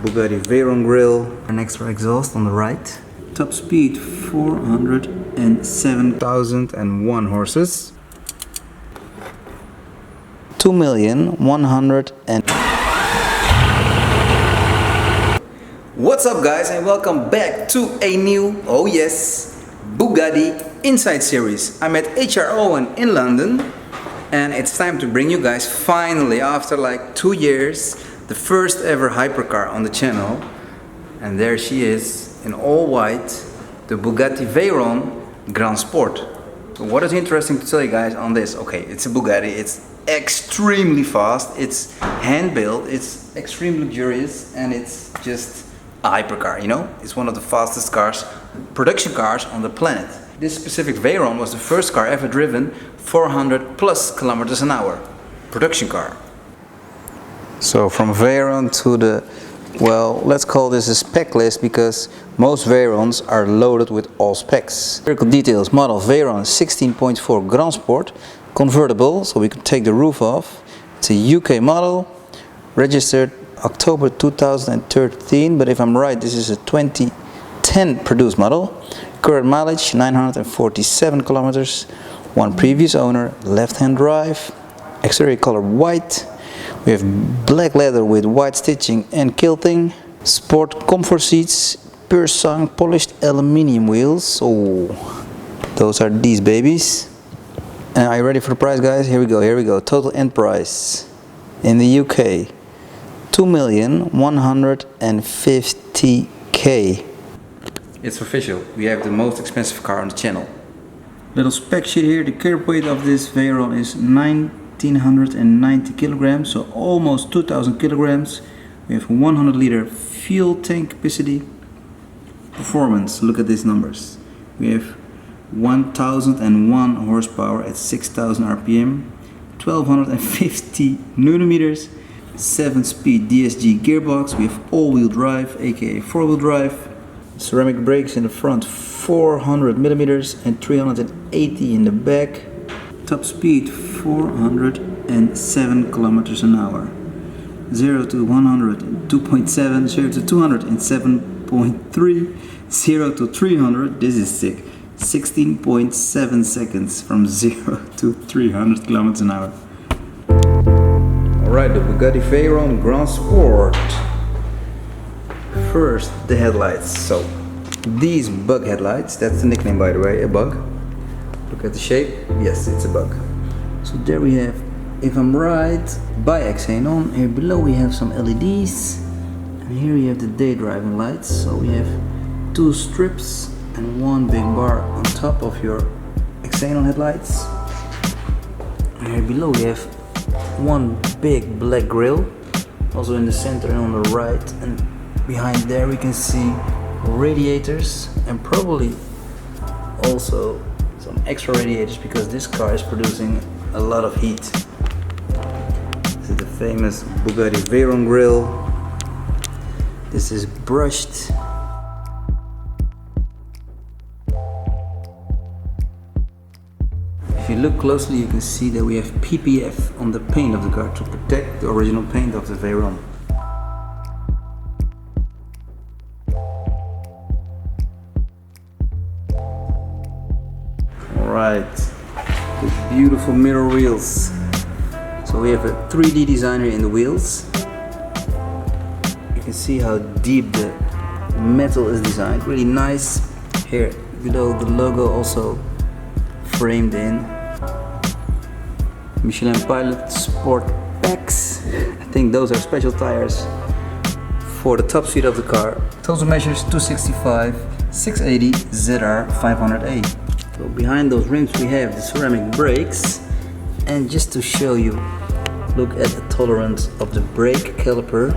Bugatti Veyron grille, an extra exhaust on the right. Top speed 407,001 horses. 2,100,000 and... What's up guys, and welcome back to a new, oh yes, Bugatti Inside series. I'm at HR Owen in London, and it's time to bring you guys finally, after like 2 years, the first ever hypercar on the channel. And there she is in all white, the Bugatti Veyron Grand Sport. So what is interesting to tell you guys on this? Okay, it's a Bugatti, it's extremely fast, it's hand built, it's extremely luxurious, and it's just a hypercar, you know? It's one of the fastest cars, production cars on the planet. This specific Veyron was the first car ever driven 400 plus kilometers an hour. Production car. So from Veyron to the, well, let's call this a spec list because most Veyrons are loaded with all specs. Vehicle details: model Veyron 16.4 Grand Sport, convertible, so we can take the roof off. It's a UK model, registered October 2013, but if I'm right, this is a 2010 produced model. Current mileage 947 kilometers. One previous owner, left-hand drive. Exterior color white. We have black leather with white stitching and quilting. Sport comfort seats, pure sang polished aluminium wheels. Oh, those are these babies. And are you ready for the price, guys? Here we go, here we go. Total end price in the UK, 2,150,000. It's official, we have the most expensive car on the channel. Little spec sheet here. The curb weight of this Veyron is 1,990 kilograms, so almost 2,000 kilograms. We have 100 liter fuel tank capacity. Performance, look at these numbers. We have 1,001 horsepower at 6,000 RPM, 1,250 newton-meters, 7-speed DSG gearbox. We have all-wheel drive, aka 4-wheel drive. Ceramic brakes in the front, 400 millimeters and 380 in the back. Top speed 407 kilometers an hour. 0 to 100 in 2.7, 0 to 200 in 7.3, 0 to 300, this is sick, 16.7 seconds from 0 to 300 kilometers an hour. Alright, the Bugatti Veyron Grand Sport. First, the headlights. So, these bug headlights, that's the nickname by the way, a bug. Look at the shape, yes, it's a bug. So there we have, if I'm right, bi-xenon. Here below we have some LEDs. And here we have the day driving lights. So we have 2 strips and 1 big bar on top of your xenon headlights. And here below we have 1 big black grille, also in the center and on the right. And behind there we can see radiators and probably also some extra radiators because this car is producing a lot of heat. This is the famous Bugatti Veyron grille. This is brushed. If you look closely, you can see that we have PPF on the paint of the car to protect the original paint of the Veyron. Alright, the beautiful mirror wheels. So we have a 3D design here in the wheels. You can see how deep the metal is designed, really nice. Here below the logo also framed in. Michelin Pilot Sport Packs. I think those are special tires for the top seat of the car. Total measures 265, 680 ZR 500A. So behind those rims we have the ceramic brakes, and just to show you, look at the tolerance of the brake caliper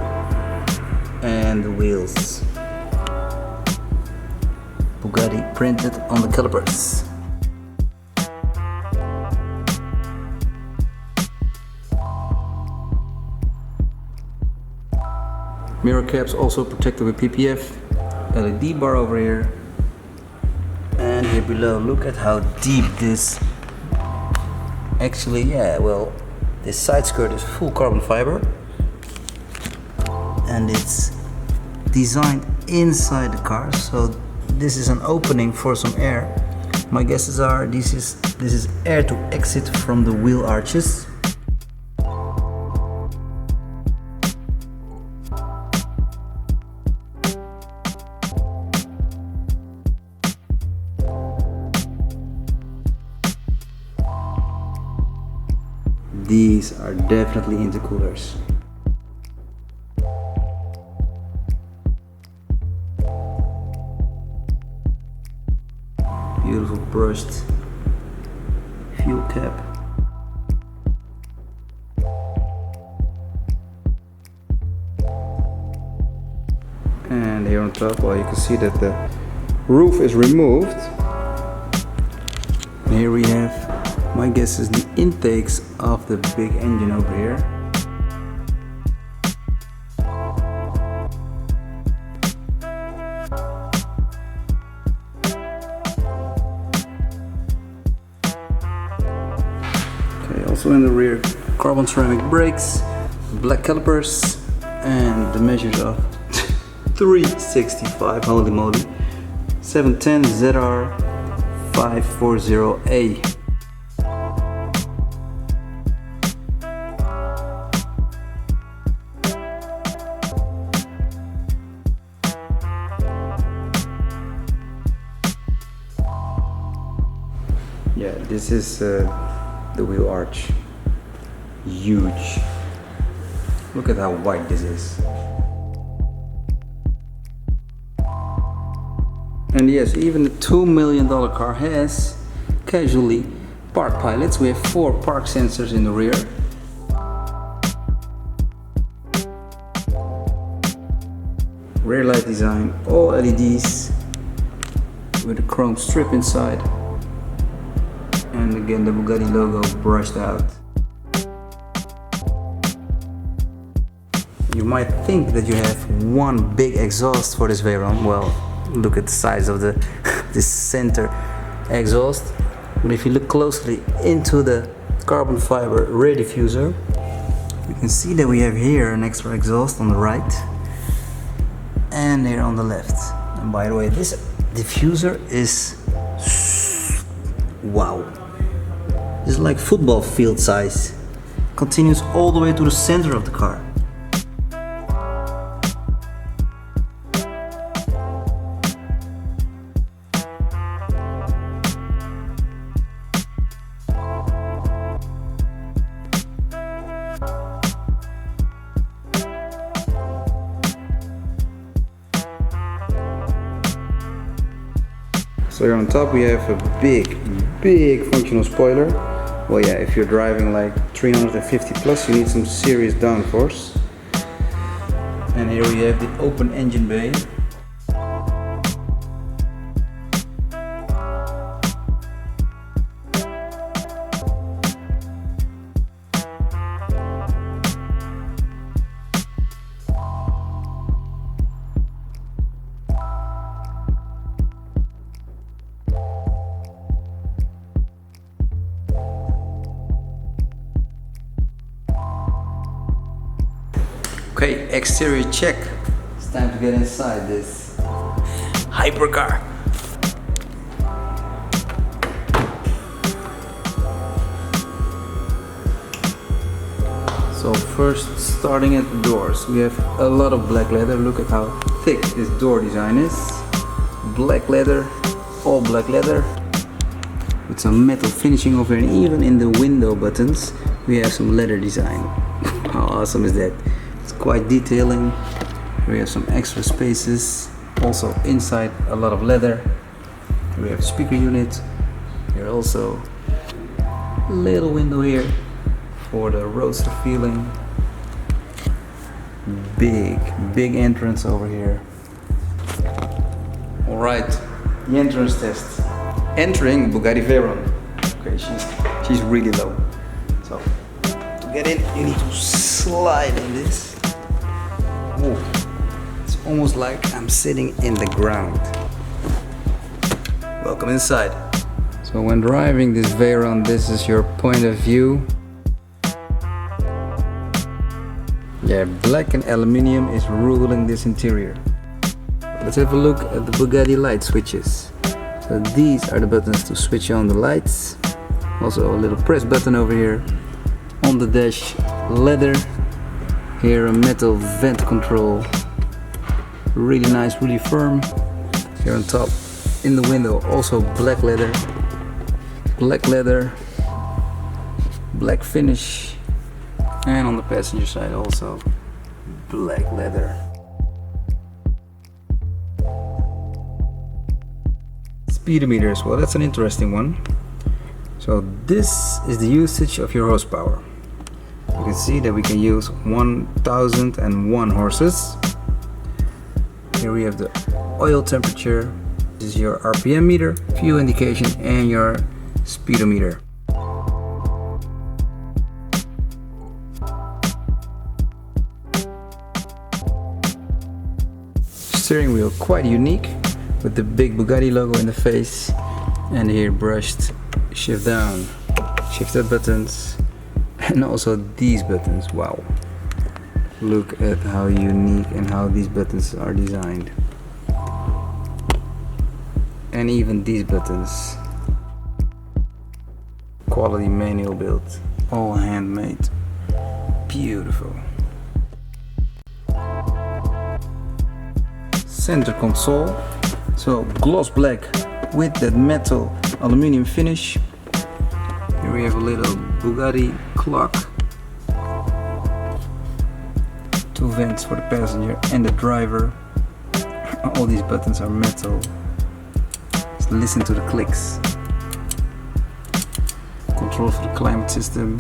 and the wheels. Bugatti printed on the calipers. Mirror caps also protected with PPF. LED bar over here. And here below, look at how deep this actually, yeah, well, this side skirt is full carbon fiber and it's designed inside the car, so this is an opening for some air. My guesses are this is air to exit from the wheel arches. These are definitely intercoolers. Beautiful brushed fuel cap. And here on top, well, you can see that the roof is removed. And here we have, my guess is the intakes of the big engine over here. Okay, also in the rear, carbon ceramic brakes, black calipers, and the measures of 365, holy moly, 710 ZR 540A. Yeah, this is the wheel arch. Huge. Look at how wide this is. And yes, even the $2 million car has casually park pilots. We have 4 park sensors in the rear. Rear light design, all LEDs with a chrome strip inside. And again, the Bugatti logo brushed out. You might think that you have one big exhaust for this Veyron. Well, look at the size of this center exhaust. But if you look closely into the carbon fiber rear diffuser, you can see that we have here an extra exhaust on the right and here on the left. And by the way, this diffuser is wow. It's like football field size. Continues all the way to the center of the car. So here on top we have a big functional spoiler. Well, yeah, if you're driving like 350 plus, you need some serious downforce. And here we have the open engine bay. Okay, exterior check. It's time to get inside this hypercar. So first, starting at the doors, we have a lot of black leather. Look at how thick this door design is. Black leather, all black leather, with some metal finishing over here, and even in the window buttons we have some leather design. How awesome is that? It's quite detailing. We have some extra spaces. Also inside a lot of leather. We have a speaker unit. Here also a little window here for the roadster feeling. Big entrance over here. Alright, the entrance test. Entering Bugatti Veyron. Okay, she's really low. So to get in, you need to slide in this. Oh, it's almost like I'm sitting in the ground. Welcome inside. So when driving this Veyron, this is your point of view. Yeah, black and aluminium is ruling this interior. let's have a look at the Bugatti light switches. So these are the buttons to switch on the lights. Also a little press button over here. On the dash, leather. Here a metal vent control. Really nice, really firm. Here on top, in the window, also black leather. Black leather. Black finish. And on the passenger side also black leather. Speedometers, well, that's an interesting one. So this is the usage of your horsepower. You can see that we can use 1001 horses. Here we have the oil temperature. This is your RPM meter, fuel indication, and your speedometer. Steering wheel quite unique, with the big Bugatti logo in the face, and here brushed shift down, shift up buttons, and also these buttons. Wow, look at how unique and how these buttons are designed. And even these buttons, quality manual build, all handmade, beautiful. Center console, so gloss black with that metal aluminum finish. Here we have a little Bugatti clock, two vents for the passenger and the driver. All these buttons are metal. Just listen to the clicks. Controls for the climate system,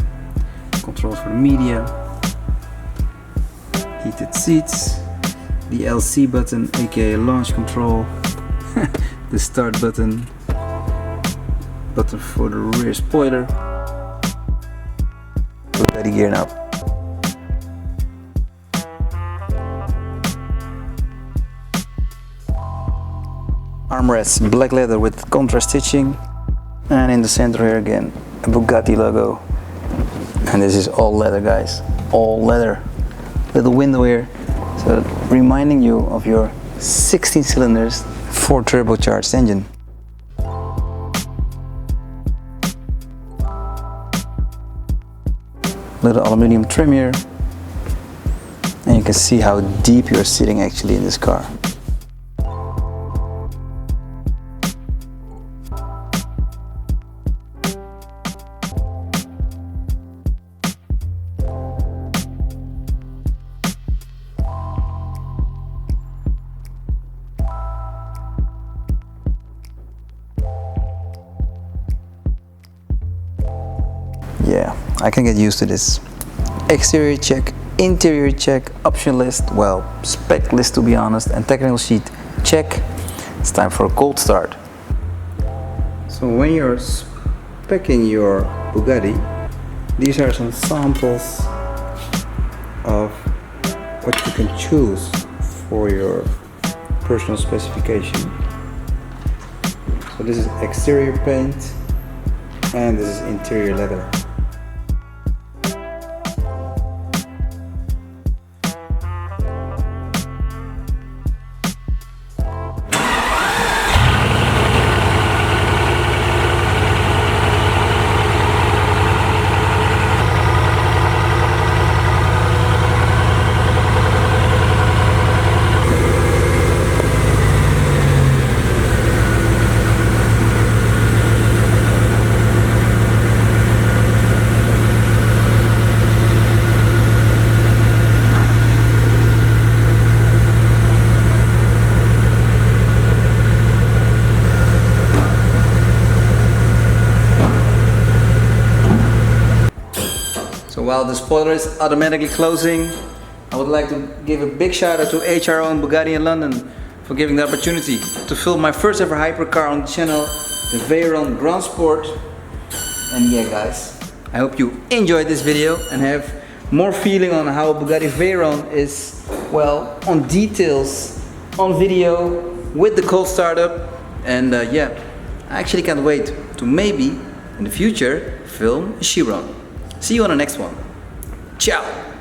controls for the media, heated seats, the LC button, aka launch control, the start button, button for the rear spoiler, Bugatti gear knob. Armrests, black leather with contrast stitching, and in the center here again a Bugatti logo. And this is all leather, guys, all leather. Little window here, so reminding you of your 16 cylinders 4 turbocharged engine. Little aluminum trim here, and you can see how deep you're sitting actually in this car. Yeah, I can get used to this. Exterior check, interior check, option list, well, spec list to be honest, and technical sheet check. It's time for a cold start. So when you're specing your Bugatti, these are some samples of what you can choose for your personal specification. So this is exterior paint and this is interior leather. So while the spoiler is automatically closing, I would like to give a big shout out to HRO and Bugatti in London for giving the opportunity to film my first ever hypercar on the channel, the Veyron Grand Sport. And yeah guys, I hope you enjoyed this video and have more feeling on how Bugatti Veyron is, well, on details, on video, with the cold startup. And yeah, I actually can't wait to maybe in the future film a Chiron. See you on the next one. Ciao!